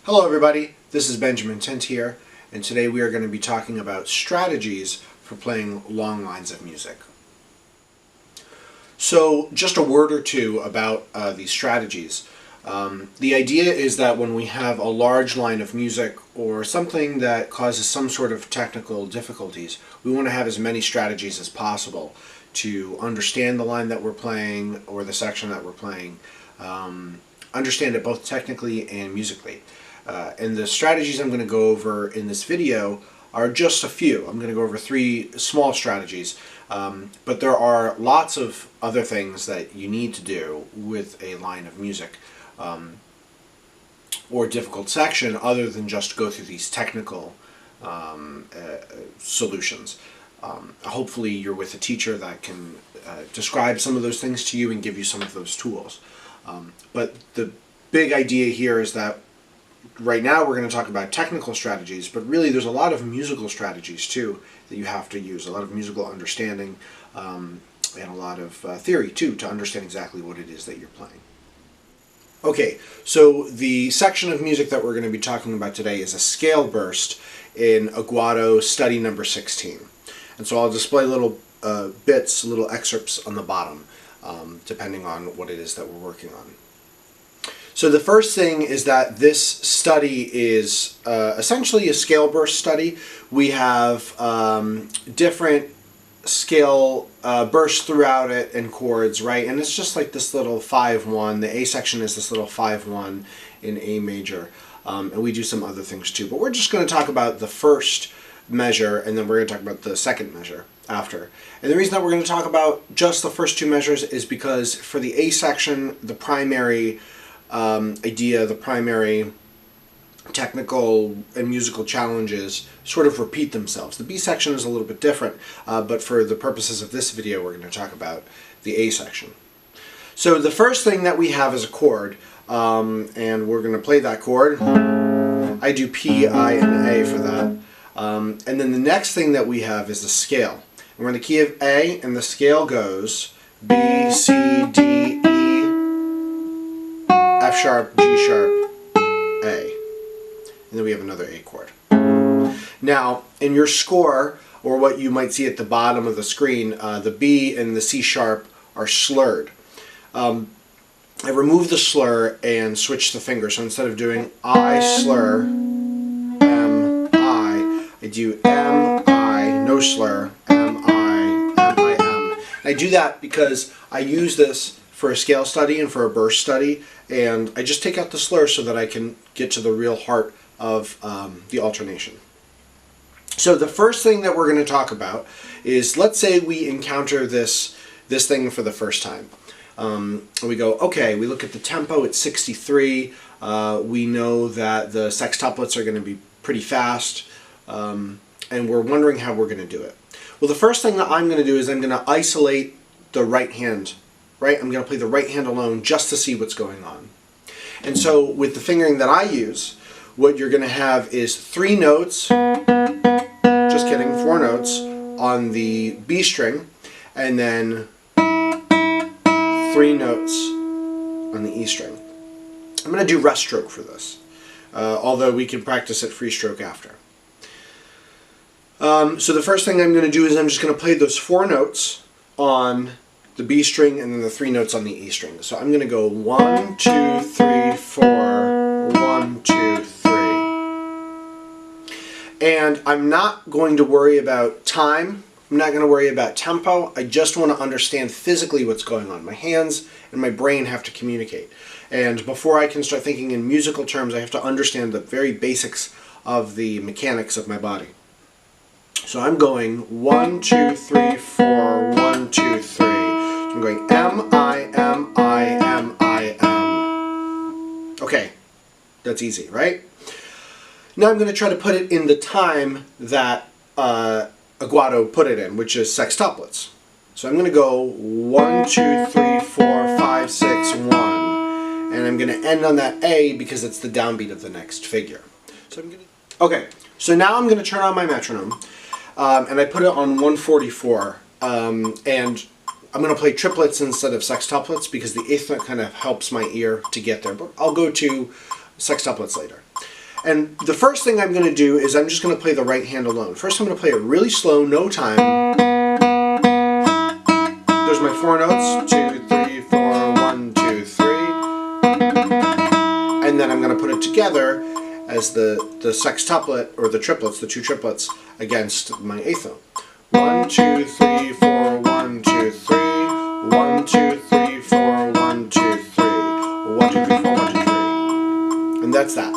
Hello everybody, this is Benjamin Tint here, and today we are going to be talking about strategies for playing long lines of music. So just a word or two about these strategies. The idea is that when we have a large line of music or something that causes some sort of technical difficulties, we want to have as many strategies as possible to understand the line that we're playing or the section that we're playing, understand it both technically and musically. And the strategies I'm going to go over in this video are just a few. I'm going to go over 3 small strategies, but there are lots of other things that you need to do with a line of music or difficult section other than just go through these technical solutions. Hopefully you're with a teacher that can describe some of those things to you and give you some of those tools. But the big idea here is that right now we're going to talk about technical strategies, but really there's a lot of musical strategies too that you have to use, a lot of musical understanding and a lot of theory too to understand exactly what it is that you're playing. Okay, so the section of music that we're going to be talking about today is a scale burst in Aguado study number 16. And so I'll display little bits, little excerpts on the bottom, depending on what it is that we're working on. So the first thing is that this study is essentially a scale burst study. We have different scale bursts throughout it and chords, right? And it's just like this little 5-1. The A section is this little 5-1 in A major. And we do some other things too. But we're just going to talk about the first measure, and then we're going to talk about the second measure after. And the reason that we're going to talk about just the first 2 measures is because for the A section, the primary idea, the primary technical and musical challenges sort of repeat themselves. The B section is a little bit different, but for the purposes of this video we're going to talk about the A section. So the first thing that we have is a chord, and we're going to play that chord. I do P, I, and A for that. And then the next thing that we have is the scale. And we're in the key of A, and the scale goes B, C, D, E, F sharp, G sharp, A. And then we have another A chord. Now, in your score, or what you might see at the bottom of the screen, the B and the C sharp are slurred. I remove the slur and switch the finger. So instead of doing I slur, M, I do M, I, no slur, M, I, M. I do that because I use this for a scale study and for a burst study, and I just take out the slur so that I can get to the real heart of the alternation. So the first thing that we're going to talk about is, let's say we encounter this thing for the first time. We go, okay, we look at the tempo, it's 63, we know that the sextuplets are going to be pretty fast, and we're wondering how we're going to do it. Well, the first thing that I'm going to do is I'm going to isolate the right hand. Right? I'm going to play the right hand alone just to see what's going on. And so with the fingering that I use, what you're going to have is 3 notes, just kidding, 4 notes on the B string, and then 3 notes on the E string. I'm going to do rest stroke for this, although we can practice it free stroke after. So the first thing I'm going to do is I'm just going to play those 4 notes on the B string and then the 3 notes on the E string. So I'm going to go 1, 2, 3, 4, 1, 2, 3. And I'm not going to worry about time. I'm not going to worry about tempo. I just want to understand physically what's going on. My hands and my brain have to communicate. And before I can start thinking in musical terms, I have to understand the very basics of the mechanics of my body. So I'm going 1, 2, 3, 4, 1, 2, 3. I'm going M, I, M, I, M, I, M. Okay, that's easy, right? Now I'm going to try to put it in the time that Aguado put it in, which is sextuplets. So I'm going to go 1, 2, 3, 4, 5, 6, 1. And I'm going to end on that A because it's the downbeat of the next figure. So I'm going to... Okay, so now I'm going to turn on my metronome, and I put it on 144, and I'm going to play triplets instead of sextuplets because the eighth note kind of helps my ear to get there, but I'll go to sextuplets later. And the first thing I'm going to do is I'm just going to play the right hand alone. First I'm going to play it really slow, no time. There's my 4 notes, 2, 3, 4, 1, 2, 3. And then I'm going to put it together as the sextuplet, or the triplets, the 2 triplets, against my 8th note. 1, 2, 3, 4, 1, 2, 3. 1, 2, 3, 4, 1, 2, 3. 1, 2, 3, 4, 1, 2, 3. And that's that.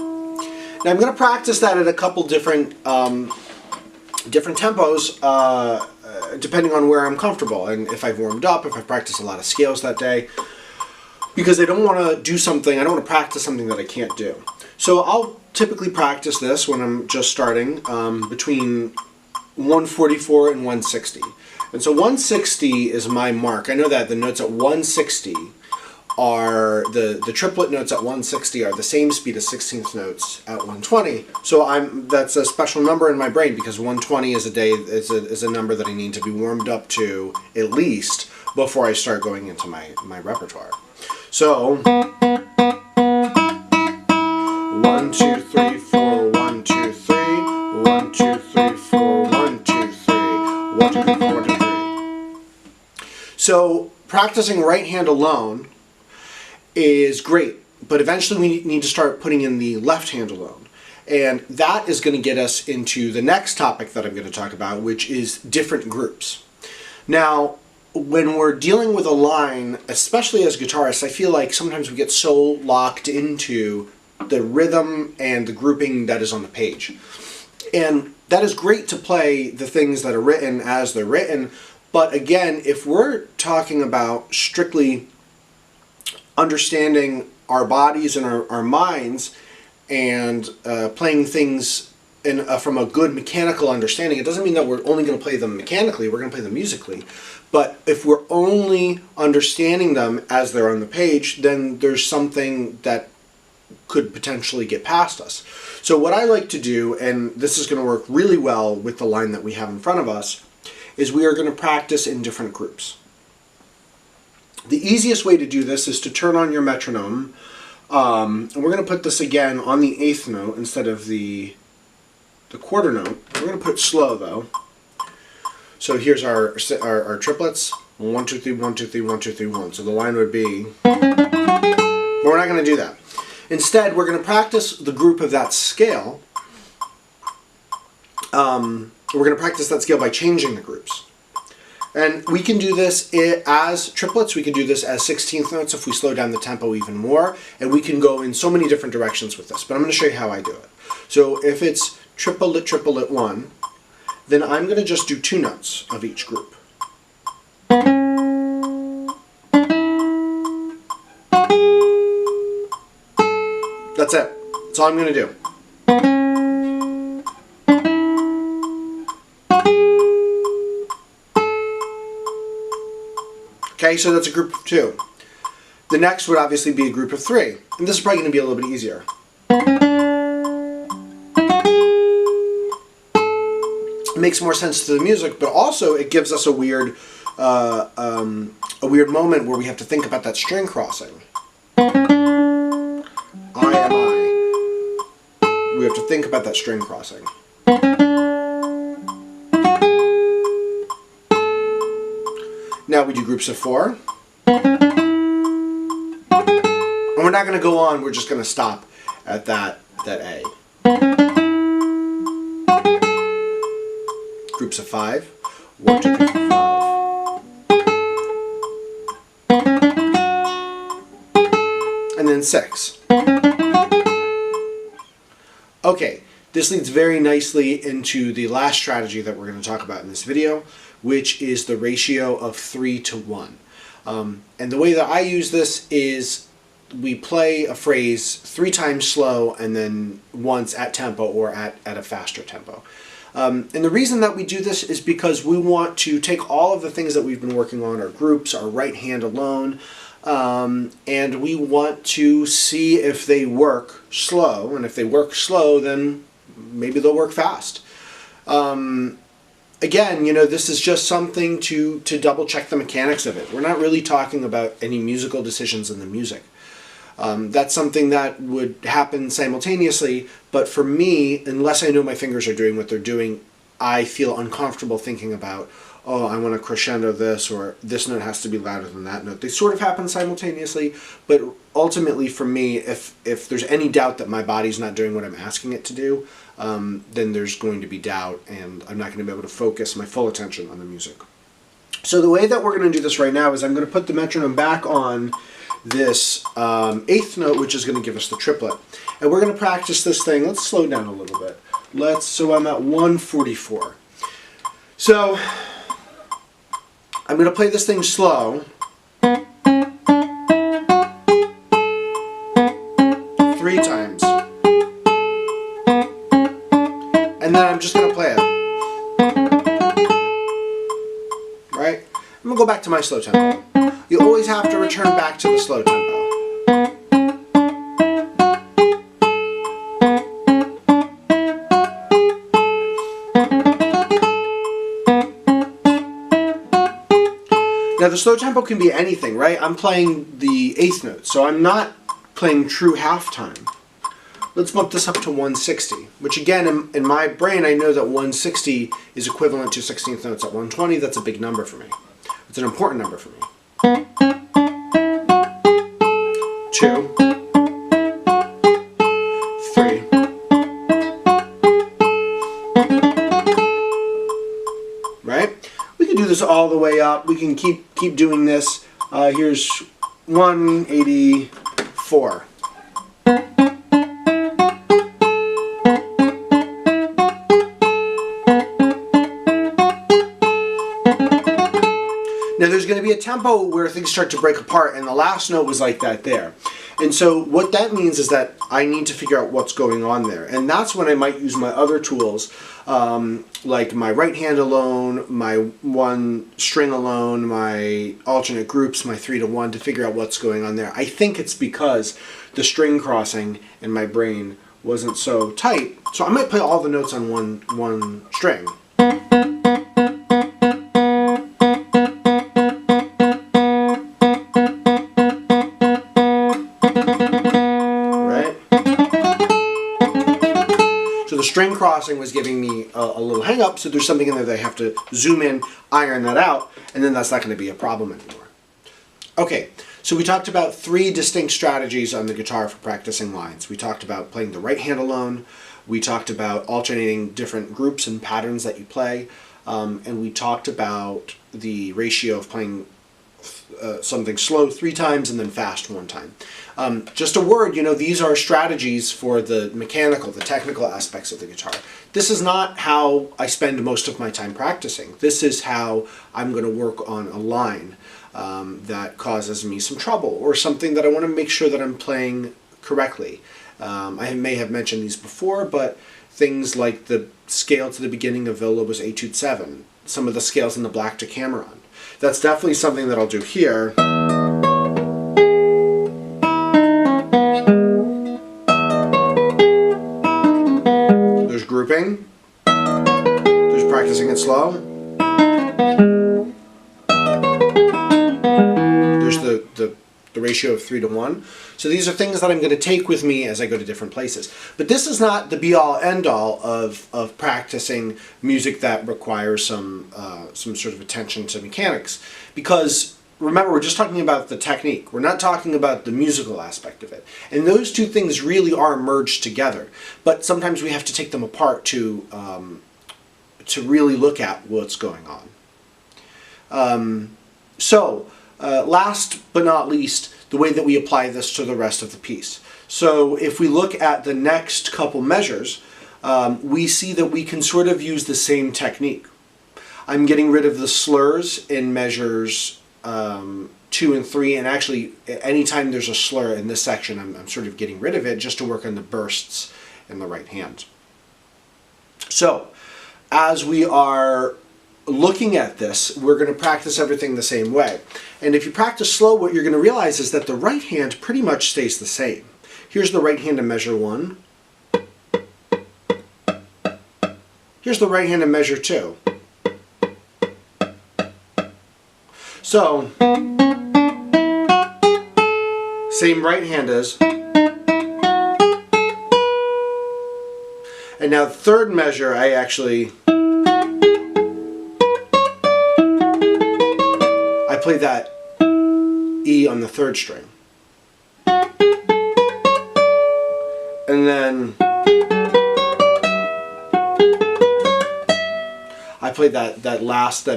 Now I'm going to practice that at a couple different tempos, depending on where I'm comfortable and if I've warmed up, if I've practiced a lot of scales that day, because I don't want to do something, I don't want to practice something that I can't do. So I'll typically practice this when I'm just starting between 144 and 160. And so 160 is my mark. I know that the notes at 160 are, the triplet notes at 160 are the same speed as 16th notes at 120. So that's a special number in my brain, because 120 is a number that I need to be warmed up to at least before I start going into my repertoire. So 1, 2, 3, 4, 1, 2, 3, 1, 2, 3, 4, 1, 2, 3, 1, 2, 3, 4, 1, 2, 3. So practicing right hand alone is great, but eventually we need to start putting in the left hand alone. And that is going to get us into the next topic that I'm going to talk about, which is different groups. Now, when we're dealing with a line, especially as guitarists, I feel like sometimes we get so locked into the rhythm and the grouping that is on the page. And that is great to play the things that are written as they're written, but again, if we're talking about strictly understanding our bodies and our minds and playing things from a good mechanical understanding, it doesn't mean that we're only going to play them mechanically, we're going to play them musically. But if we're only understanding them as they're on the page, then there's something that could potentially get past us. So what I like to do, and this is going to work really well with the line that we have in front of us, is we are going to practice in different groups. The easiest way to do this is to turn on your metronome, and we're going to put this again on the 8th note instead of the quarter note. We're going to put it slow though. So here's our triplets. 1, 2, 3, 1, 2, 3, 1, 2, 3, 1. So the line would be, but we're not going to do that. Instead, we're going to practice the group of that scale. We're going to practice that scale by changing the groups. And we can do this as triplets, we can do this as 16th notes if we slow down the tempo even more, and we can go in so many different directions with this, but I'm going to show you how I do it. So if it's triplet 1, then I'm going to just do 2 notes of each group. That's it. That's all I'm going to do. Okay, so that's a group of 2. The next would obviously be a group of 3. And this is probably going to be a little bit easier. It makes more sense to the music, but also it gives us a weird moment where we have to think about that string crossing. I am I. We have to think about that string crossing. Now we do groups of 4. And we're not going to go on, we're just going to stop at that A. Groups of 5. 1, 2, 3, 4, 5. And then 6. Okay, this leads very nicely into the last strategy that we're going to talk about in this video, which is the ratio of 3 to 1. And the way that I use this is we play a phrase 3 times slow and then once at tempo or at a faster tempo. And the reason that we do this is because we want to take all of the things that we've been working on, our groups, our right hand alone, and we want to see if they work slow, and if they work slow, then maybe they'll work fast. Again, you know, this is just something to double check the mechanics of it. We're not really talking about any musical decisions in the music. That's something that would happen simultaneously, but for me, unless I know my fingers are doing what they're doing, I feel uncomfortable thinking about, oh, I want to crescendo this, or this note has to be louder than that note. They sort of happen simultaneously, but ultimately for me, if there's any doubt that my body's not doing what I'm asking it to do, then there's going to be doubt, and I'm not going to be able to focus my full attention on the music. So the way that we're going to do this right now is I'm going to put the metronome back on this eighth note, which is going to give us the triplet. And we're going to practice this thing. Let's slow down a little bit. So I'm at 144. So I'm going to play this thing slow. 3 times. And then I'm just going to play it. Right? I'm going to go back to my slow tempo. You always have to return back to the slow tempo. Now the slow tempo can be anything, right? I'm playing the eighth note, so I'm not playing true half time. Let's bump this up to 160, which again, in my brain, I know that 160 is equivalent to 16th notes. At 120, that's a big number for me. It's an important number for me. 2, 3. Right? We can do this all the way up. We can keep doing this. Here's 184. Now there's going to be a tempo where things start to break apart, and the last note was like that there. And so what that means is that I need to figure out what's going on there. And that's when I might use my other tools, like my right hand alone, my one string alone, my alternate groups, my 3-to-1, to figure out what's going on there. I think it's because the string crossing in my brain wasn't so tight. So I might play all the notes on one string. The string crossing was giving me a little hang up, so there's something in there that I have to zoom in, iron that out, and then that's not going to be a problem anymore. Okay, so we talked about 3 distinct strategies on the guitar for practicing lines. We talked about playing the right hand alone, we talked about alternating different groups and patterns that you play, and we talked about the ratio of playing something slow 3 times and then fast 1 time. Just a word, these are strategies for the mechanical, the technical aspects of the guitar. This is not how I spend most of my time practicing. This is how I'm going to work on a line that causes me some trouble, or something that I want to make sure that I'm playing correctly. I may have mentioned these before, but things like the scale to the beginning of Villa-Lobos Etude 7, some of the scales in the Black Decameron. That's definitely something that I'll do here. There's grouping. There's practicing it slow. There's the ratio of 3-to-1. So these are things that I'm going to take with me as I go to different places. But this is not the be-all, end-all of practicing music that requires some sort of attention to mechanics. Because remember, we're just talking about the technique. We're not talking about the musical aspect of it. And those two things really are merged together. But sometimes we have to take them apart to really look at what's going on. Last but not least, the way that we apply this to the rest of the piece. So if we look at the next couple measures, we see that we can sort of use the same technique. I'm getting rid of the slurs in measures 2 and 3, and actually anytime there's a slur in this section, I'm sort of getting rid of it just to work on the bursts in the right hand. So as we are looking at this, we're going to practice everything the same way. And if you practice slow, what you're going to realize is that the right hand pretty much stays the same. Here's the right hand in measure 1. Here's the right hand in measure 2. So Same right hand is. And now third measure, I play that E on the third string. And then I played that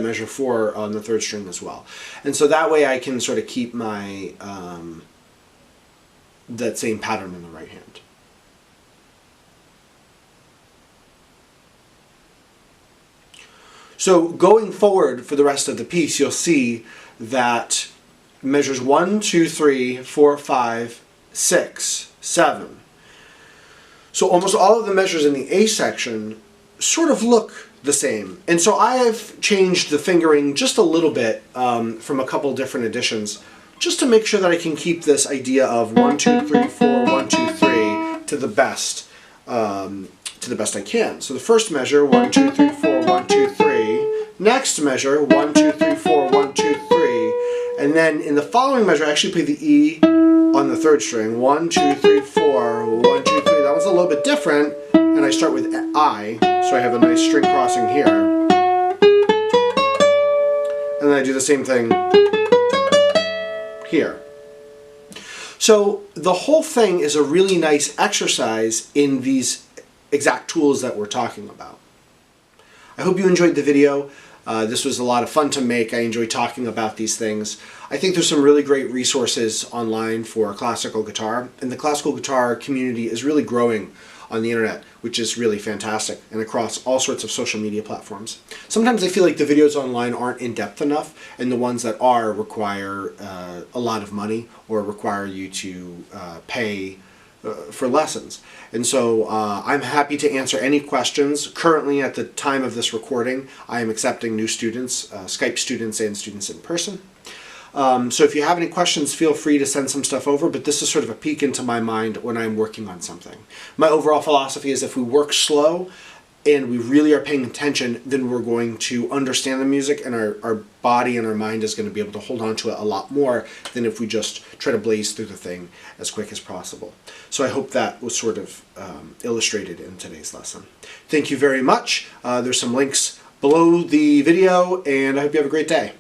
measure 4 on the third string as well. And so that way I can sort of keep my, that same pattern in the right hand. So going forward for the rest of the piece, you'll see that measures 1, 2, 3, 4, 5, 6, 7. So almost all of the measures in the A section sort of look the same. And so I have changed the fingering just a little bit from a couple different editions, just to make sure that I can keep this idea of 1, 2, 3, 4, 1, 2, 3 to the best I can. So the first measure, 1, 2, 3, 4, 1, 2, 3. Next measure, 1, 2, 3, 4, 1, 2, 3. And then in the following measure, I actually play the E on the third string. 1, 2, 3, 4, 1, 2, 3. That one's a little bit different. And I start with I, so I have a nice string crossing here. And then I do the same thing here. So the whole thing is a really nice exercise in these exact tools that we're talking about. I hope you enjoyed the video. This was a lot of fun to make. I enjoy talking about these things. I think there's some really great resources online for classical guitar, and the classical guitar community is really growing on the internet, which is really fantastic, and across all sorts of social media platforms. Sometimes I feel like the videos online aren't in-depth enough, and the ones that are require a lot of money or require you to pay for lessons. And so I'm happy to answer any questions. Currently, at the time of this recording, I am accepting new students, Skype students and students in person. So if you have any questions, feel free to send some stuff over, but this is sort of a peek into my mind when I'm working on something. My overall philosophy is if we work slow and we really are paying attention, then we're going to understand the music, and our body and our mind is going to be able to hold on to it a lot more than if we just try to blaze through the thing as quick as possible. So I hope that was sort of illustrated in today's lesson. Thank you very much. There's some links below the video, and I hope you have a great day.